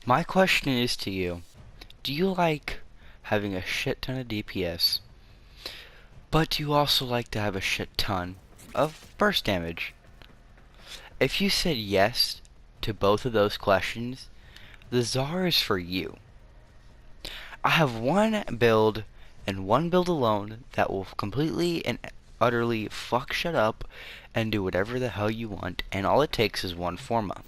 My question is to you, do you like having a shit ton of DPS, but do you also like to have a shit ton of burst damage? If you said yes to both of those questions, the zarr is for you. I have one build and one build alone that will completely and utterly fuck shit up and do whatever the hell you want, and all it takes is one forma.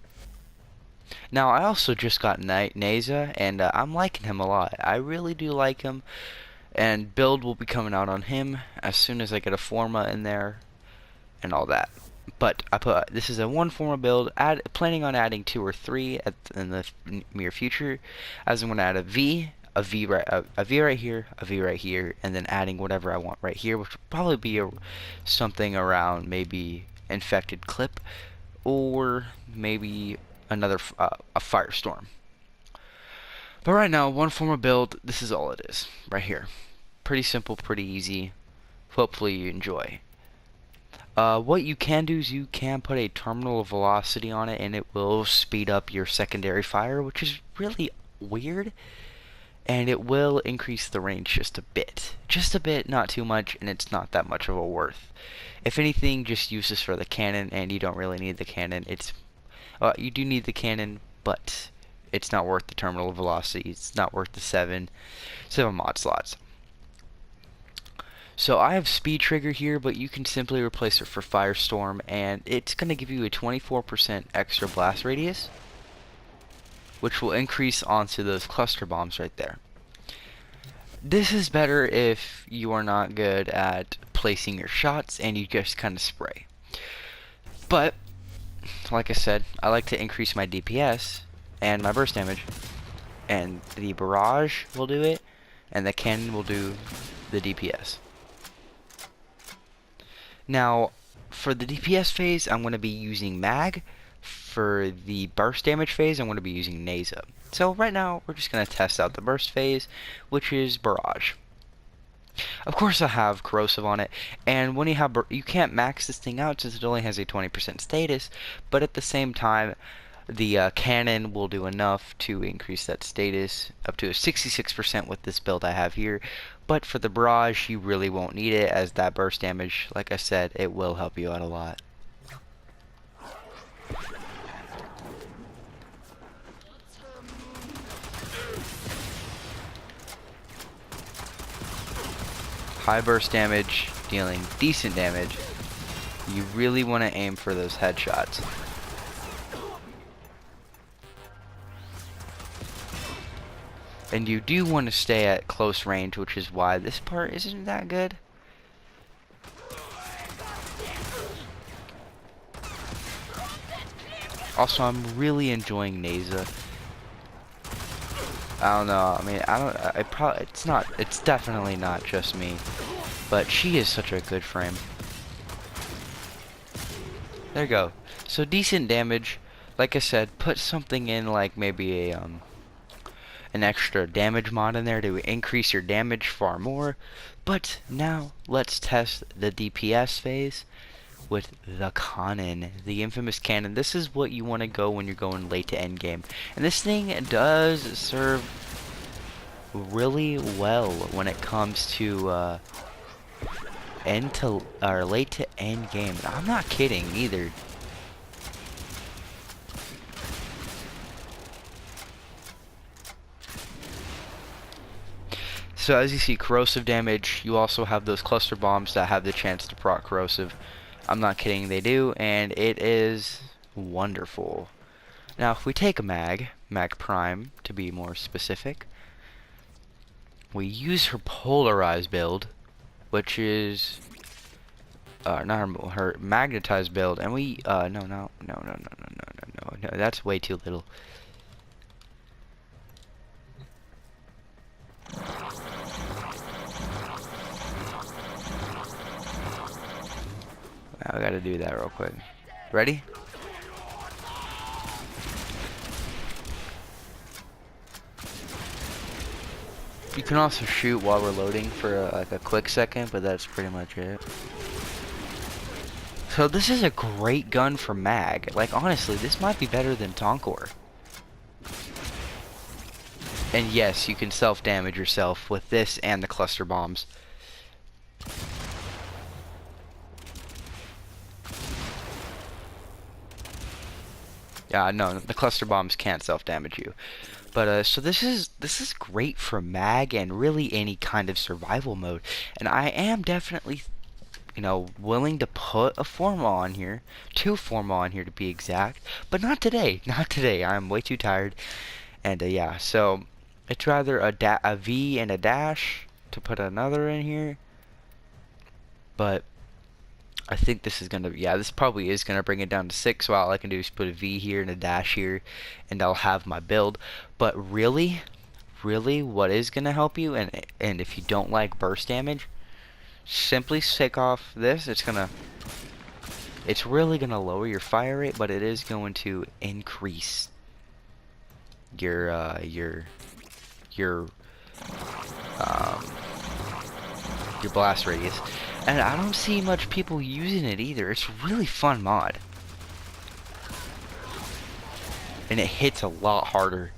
Now, I also just got Neza, and I'm liking him a lot. I really do like him, and build will be coming out on him as soon as I get a forma in there and all that. But this is a one forma build. Planning on adding 2 or 3 in the near future, as I'm going to add a V right here, a V right here, and then adding whatever I want right here, which will probably be something around maybe infected clip, or maybe another a firestorm. But right now, one forma build, this is all it is right here. Pretty simple, pretty easy. Hopefully you enjoy. What you can do is you can put a terminal velocity on it, and it will speed up your secondary fire, which is really weird. And it will increase the range just a bit. Just a bit, not too much, and it's not that much of a worth. If anything, just use this for the cannon, and you don't really need the cannon. You do need the cannon, but it's not worth the terminal velocity. It's not worth the 7 mod slots. So I have speed trigger here, but you can simply replace it for firestorm, and it's going to give you a 24% extra blast radius, which will increase onto those cluster bombs right there. This is better if you are not good at placing your shots and you just kind of spray. But like I said, I like to increase my DPS and my burst damage, and the barrage will do it, and the cannon will do the DPS. Now, for the DPS phase, I'm going to be using mag. For the burst damage phase, I'm going to be using Neza. So right now, we're just going to test out the burst phase, which is barrage. Of course, I have corrosive on it, and when you can't max this thing out since it only has a 20% status, but at the same time, the cannon will do enough to increase that status up to a 66% with this build I have here. But for the barrage, you really won't need it, as that burst damage, like I said, it will help you out a lot. High burst damage, dealing decent damage. You really want to aim for those headshots. And you do want to stay at close range, which is why this part isn't that good. Also, I'm really enjoying Neza. I don't know. I mean, it's definitely not just me, but she is such a good frame. There you go. So decent damage. Like I said, put something in like maybe an extra damage mod in there to increase your damage far more. But now let's test the DPS phase with the cannon, the infamous cannon. This is what you want to go when you're going late to end game, and this thing does serve really well when it comes to late to end game. I'm not kidding either. So as you see, corrosive damage, you also have those cluster bombs that have the chance to proc corrosive. I'm not kidding, they do, and it is wonderful. Now, if we take a mag prime to be more specific, we use her polarized build, which is not her magnetized build, and we no, that's way too little. I gotta do that real quick. Ready? You can also shoot while we're loading for like a quick second, but that's pretty much it. So this is a great gun for mag. Like honestly, this might be better than Tonkor. And yes, you can self-damage yourself with this and the cluster bombs. Yeah, no, the cluster bombs can't self-damage you. But so this is great for mag and really any kind of survival mode. And I am definitely, willing to put a formal on here, 2 formal on here to be exact, but not today. Not today. I'm way too tired. And yeah, so it's rather a V and a dash to put another in here. But I think this is gonna, yeah, this probably is gonna bring it down to 6. So all I can do is put a V here and a dash here, and I'll have my build. But really, what is gonna help you, and if you don't like burst damage, simply take off this. It's really gonna lower your fire rate, but it is going to increase your um, your blast radius. And I don't see much people using it either. It's a really fun mod. And it hits a lot harder.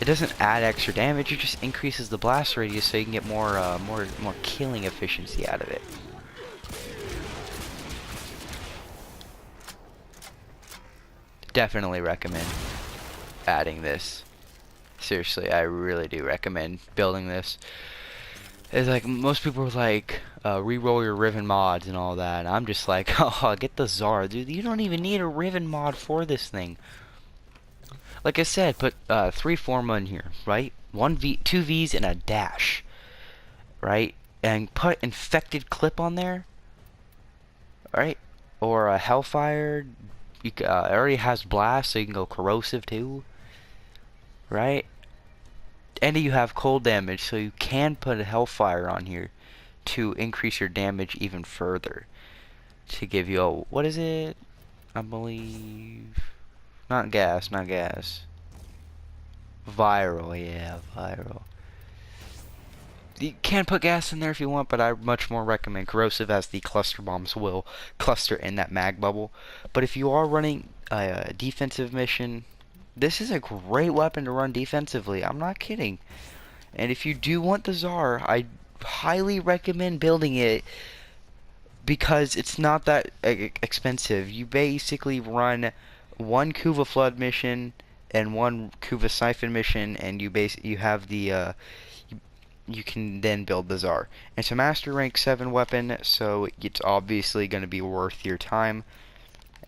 It doesn't add extra damage, it just increases the blast radius so you can get more killing efficiency out of it. Definitely recommend adding this. Seriously, I really do recommend building this. It's like, most people are like, re-roll your Riven mods and all that. I'm just like, oh, get the Zarr. Dude, you don't even need a Riven mod for this thing. Like I said, put 3 Forma in here, right? 2 Vs and a dash, right? And put Infected Clip on there, right? Or a Hellfire. It already has Blast, so you can go Corrosive too, right? And you have cold damage, so you can put a Hellfire on here to increase your damage even further. To give you a, what is it? I believe, not gas. Viral, yeah, viral. You can put gas in there if you want, but I much more recommend corrosive, as the cluster bombs will cluster in that mag bubble. But if you are running a defensive mission, this is a great weapon to run defensively. I'm not kidding. And if you do want the Zarr, I highly recommend building it because it's not that expensive. You basically run 1 Kuva Flood mission and 1 Kuva Siphon mission, and you have the you can then build the Zarr. It's a master rank 7 weapon, so it's obviously going to be worth your time.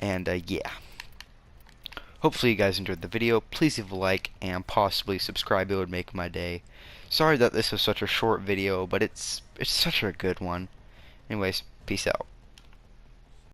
And yeah. Hopefully you guys enjoyed the video. Please leave a like and possibly subscribe. It would make my day. Sorry that this was such a short video, but it's such a good one. Anyways, peace out.